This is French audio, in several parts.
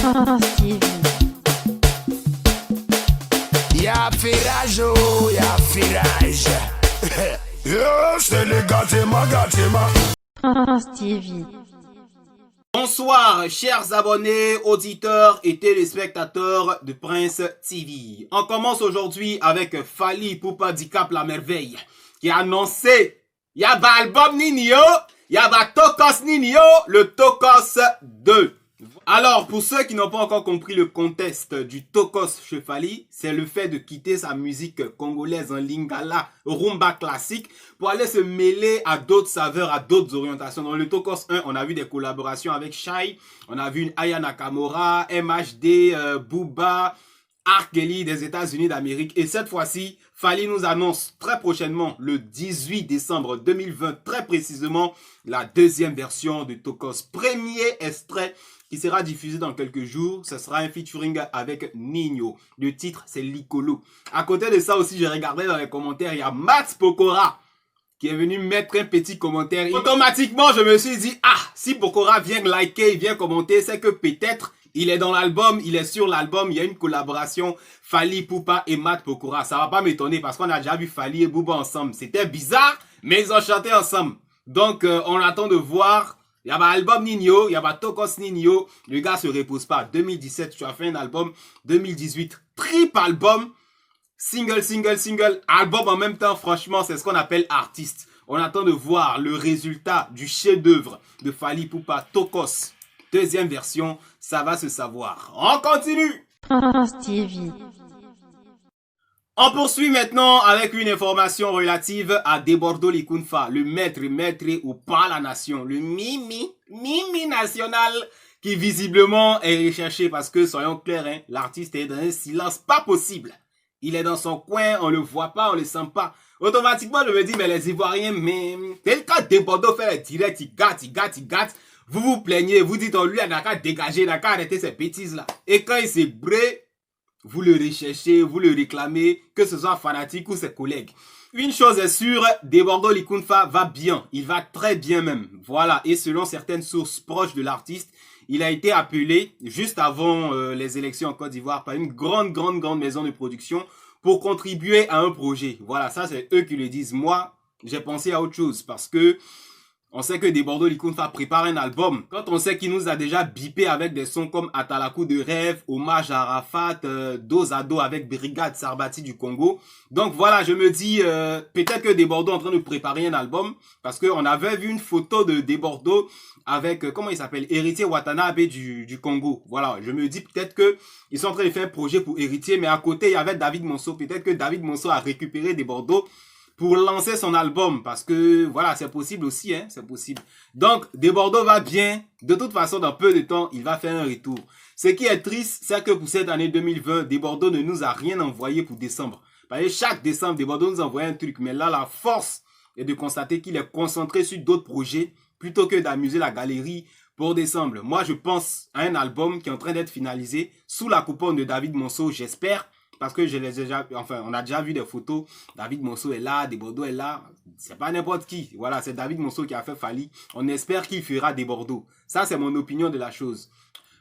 Stevie. Y'a firage, oh, y'a firage. Yo, c'est le gâtiment. Stevie. Bonsoir, chers abonnés, auditeurs et téléspectateurs de Prince TV. On commence aujourd'hui avec Fally Ipupa Dicap la merveille qui a annoncé Yaba album Ninio, Yaba Tokos Ninio, le Tokos 2. Alors, pour ceux qui n'ont pas encore compris le contexte du Tokos chez Fally, c'est le fait de quitter sa musique congolaise en lingala, rumba classique, pour aller se mêler à d'autres saveurs, à d'autres orientations. Dans le Tokos 1, on a vu des collaborations avec Shai, on a vu une Aya Nakamura, MHD, Booba, R. Kelly des États-Unis d'Amérique. Et cette fois-ci, Fally nous annonce très prochainement, le 18 décembre 2020, très précisément, la deuxième version de Tokos. Premier extrait qui sera diffusé dans quelques jours. Ce sera un featuring avec Nino. Le titre, c'est Licolo. À côté de ça aussi, j'ai regardé dans les commentaires, il y a Max Pokora qui est venu mettre un petit commentaire. Automatiquement, je me suis dit, ah, si Pokora vient liker, il vient commenter, c'est que peut-être il est dans l'album, il est sur l'album, il y a une collaboration Fally Ipupa et Matt Pokora. Ça va pas m'étonner parce qu'on a déjà vu Fally et Booba ensemble. C'était bizarre, mais ils ont chanté ensemble. Donc, on attend de voir. Il y a un album Ninio, il y a un Tokos Ninio. Le gars se repose pas. 2017, tu as fait un album. 2018, triple album. Single, album en même temps. Franchement, c'est ce qu'on appelle artiste. On attend de voir le résultat du chef-d'œuvre de Fally Ipupa Tokos. Deuxième version, ça va se savoir. On continue. Stevie. On poursuit maintenant avec une information relative à Debordo Likunfa, le maître ou pas la nation, le Mimi national qui visiblement est recherché parce que, soyons clairs, hein, l'artiste est dans un silence pas possible. Il est dans son coin, on le voit pas, on le sent pas. Automatiquement, je me dis, mais les Ivoiriens, mais tel quand Debordo fait les directs, il gâte. Vous vous plaignez, vous dites, on lui a qu'à dégager, n'a qu'à arrêter ces bêtises-là. Et quand il s'est bré, vous le recherchez, vous le réclamez, que ce soit fanatique ou ses collègues. Une chose est sûre, Debordo Likunfa va bien. Il va très bien même. Voilà. Et selon certaines sources proches de l'artiste, il a été appelé juste avant les élections en Côte d'Ivoire par une grande maison de production pour contribuer à un projet. Voilà, ça c'est eux qui le disent. Moi, j'ai pensé à autre chose parce que on sait que Debordo Likunfa prépare un album. Quand on sait qu'il nous a déjà bipé avec des sons comme Atalakou de rêve, Hommage à Arafat, Dos à dos avec Brigade Sarbati du Congo. Donc voilà, je me dis, peut-être que Debordo est en train de préparer un album. Parce qu'on avait vu une photo de Debordo avec, comment il s'appelle, Héritier Watanabe du Congo. Voilà, je me dis peut-être que ils sont en train de faire un projet pour Héritier. Mais à côté, il y avait David Monceau. Peut-être que David Monceau a récupéré Debordo pour lancer son album, parce que, voilà, c'est possible aussi, hein, c'est possible. Donc, Debordo va bien. De toute façon, dans peu de temps, il va faire un retour. Ce qui est triste, c'est que pour cette année 2020, Debordo ne nous a rien envoyé pour décembre. Parce que chaque décembre, Debordo nous envoie un truc. Mais là, la force est de constater qu'il est concentré sur d'autres projets, plutôt que d'amuser la galerie pour décembre. Moi, je pense à un album qui est en train d'être finalisé, sous la couponne de David Monceau, j'espère. Parce que je les ai déjà, enfin, on a déjà vu des photos. David Monceau est là, Debordo est là. C'est pas n'importe qui. Voilà, c'est David Monceau qui a fait Fally. On espère qu'il fera Debordo. Ça, c'est mon opinion de la chose.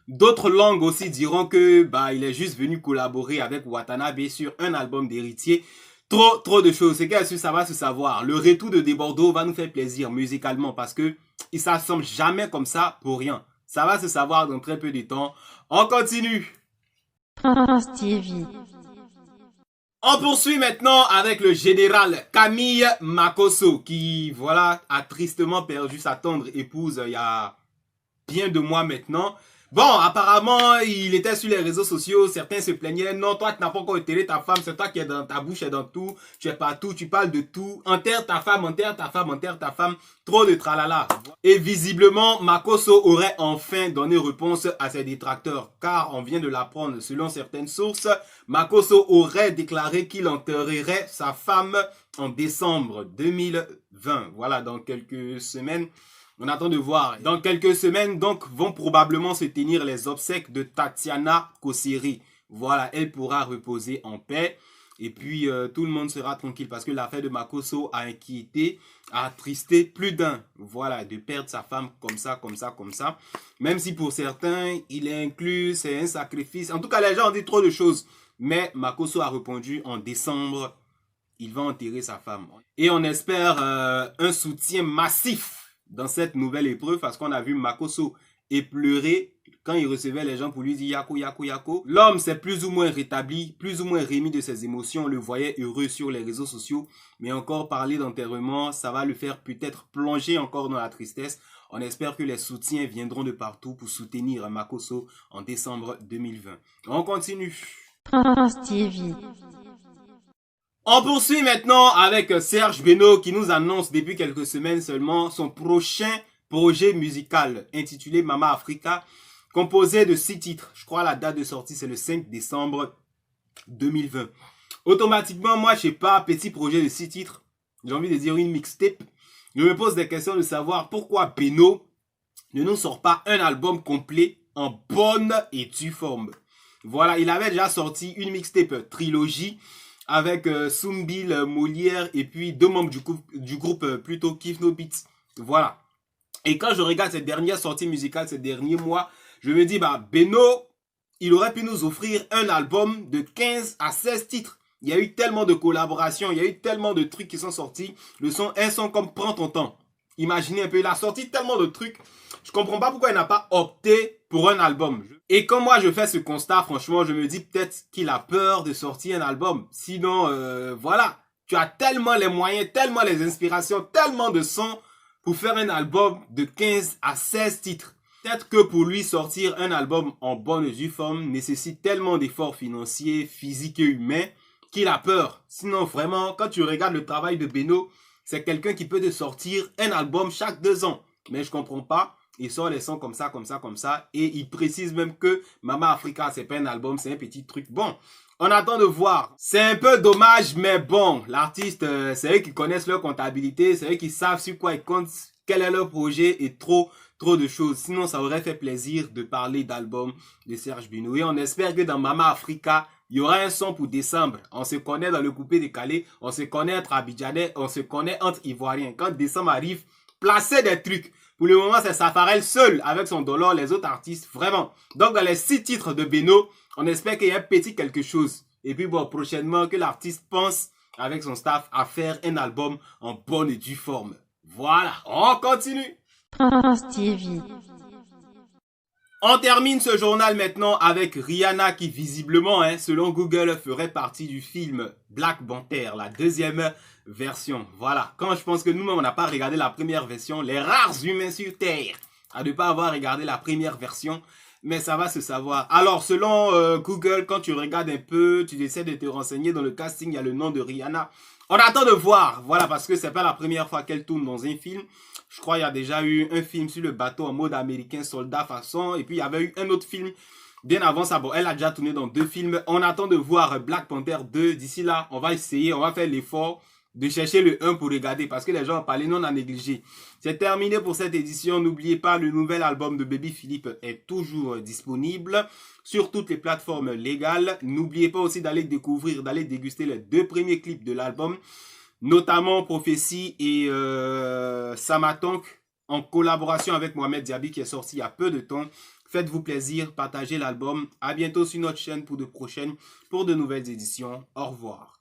D'autres langues aussi diront que, bah, il est juste venu collaborer avec Watanabe sur un album d'Héritier. Trop de choses. C'est que ça va se savoir. Le retour de Debordo va nous faire plaisir musicalement parce que il s'assemble jamais comme ça pour rien. Ça va se savoir dans très peu de temps. On continue. Stevie. On poursuit maintenant avec le général Camille Makosso qui, voilà, a tristement perdu sa tendre épouse il y a bien 2 mois maintenant. Bon, apparemment, il était sur les réseaux sociaux, certains se plaignaient. Non, toi, tu n'as pas encore enterré ta femme, c'est toi qui es dans ta bouche et dans tout. Tu es partout, tu parles de tout. Enterre ta femme. Trop de tralala. Et visiblement, Makosso aurait enfin donné réponse à ses détracteurs. Car on vient de l'apprendre selon certaines sources. Makosso aurait déclaré qu'il enterrerait sa femme en décembre 2020. Voilà, dans quelques semaines. On attend de voir. Dans quelques semaines, donc, vont probablement se tenir les obsèques de Tatiana Kossiri. Voilà, elle pourra reposer en paix. Et puis, tout le monde sera tranquille parce que l'affaire de Makosso a inquiété, a attristé plus d'un. Voilà, de perdre sa femme comme ça, comme ça, comme ça. Même si pour certains, il est inclus, c'est un sacrifice. En tout cas, les gens ont dit trop de choses. Mais Makosso a répondu en décembre, il va enterrer sa femme. Et on espère un soutien massif dans cette nouvelle épreuve parce qu'on a vu Makosso pleurer quand il recevait les gens pour lui dire Yako, Yako, Yako. L'homme s'est plus ou moins rétabli, plus ou moins remis de ses émotions. On le voyait heureux sur les réseaux sociaux. Mais encore parler d'enterrement, ça va le faire peut-être plonger encore dans la tristesse. On espère que les soutiens viendront de partout pour soutenir Makosso en décembre 2020. On continue. Prince TV. On poursuit maintenant avec Serge Beno qui nous annonce depuis quelques semaines seulement son prochain projet musical intitulé Mama Africa, composé de 6 titres. Je crois la date de sortie c'est le 5 décembre 2020. Automatiquement, moi je sais pas, petit projet de 6 titres, j'ai envie de dire une mixtape. Je me pose des questions de savoir pourquoi Beno ne nous sort pas un album complet en bonne et due forme. Voilà, il avait déjà sorti une mixtape trilogie avec Soumbil, Molière et puis 2 membres du groupe plutôt Kiff No Beats. Voilà. Et quand je regarde cette dernière sortie musicale, ces derniers mois, je me dis, bah, Beno, il aurait pu nous offrir un album de 15 à 16 titres. Il y a eu tellement de collaborations, il y a eu tellement de trucs qui sont sortis. Un son comme Prends ton temps. Imaginez un peu, il a sorti tellement de trucs. Je comprends pas pourquoi il n'a pas opté pour un album. Et quand moi je fais ce constat, franchement, je me dis peut-être qu'il a peur de sortir un album. Sinon, voilà, tu as tellement les moyens, tellement les inspirations, tellement de sons pour faire un album de 15 à 16 titres. Peut-être que pour lui, sortir un album en bonne et due forme nécessite tellement d'efforts financiers, physiques et humains qu'il a peur. Sinon, vraiment, quand tu regardes le travail de Beno, c'est quelqu'un qui peut te sortir un album chaque 2 ans. Mais je comprends pas. Il sort les sons comme ça, comme ça, comme ça. Et il précise même que Mama Africa, c'est pas un album, c'est un petit truc. Bon, on attend de voir. C'est un peu dommage, mais bon, l'artiste, c'est eux qui connaissent leur comptabilité, c'est eux qui savent sur quoi ils comptent, quel est leur projet et trop de choses. Sinon, ça aurait fait plaisir de parler d'album de Serge Beno. Et on espère que dans Mama Africa, il y aura un son pour décembre. On se connaît dans le coupé décalé, on se connaît entre Abidjanais, on se connaît entre Ivoiriens. Quand décembre arrive, placez des trucs. Pour le moment, c'est Safarel seul avec son dollar, les autres artistes, vraiment. Donc, dans les 6 titres de Beno, on espère qu'il y a un petit quelque chose. Et puis, bon, prochainement, que l'artiste pense, avec son staff, à faire un album en bonne et due forme. Voilà, on continue. Prince TV. On termine ce journal maintenant avec Rihanna qui, visiblement, selon Google, ferait partie du film Black Panther, la 2e version. Voilà, quand je pense que nous-mêmes, on n'a pas regardé la première version, les rares humains sur Terre à ne pas avoir regardé la première version, mais ça va se savoir. Alors, selon Google, quand tu regardes un peu, tu essaies de te renseigner dans le casting, il y a le nom de Rihanna. On attend de voir, voilà, parce que c'est pas la première fois qu'elle tourne dans un film. Je crois qu'il y a déjà eu un film sur le bateau en mode américain, soldat façon, et puis il y avait eu un autre film bien avant ça. Bon, elle a déjà tourné dans 2 films. On attend de voir Black Panther 2. D'ici là, on va essayer, on va faire l'effort de chercher le 1 pour regarder parce que les gens ont parlé, nous on a négligé. C'est terminé pour cette édition. N'oubliez pas, le nouvel album de Baby Philippe est toujours disponible sur toutes les plateformes légales. N'oubliez pas aussi d'aller découvrir, d'aller déguster les 2 premiers clips de l'album, notamment Prophétie et Samatonk en collaboration avec Mohamed Diaby qui est sorti il y a peu de temps. Faites-vous plaisir, partagez l'album. À bientôt sur notre chaîne pour de nouvelles éditions. Au revoir.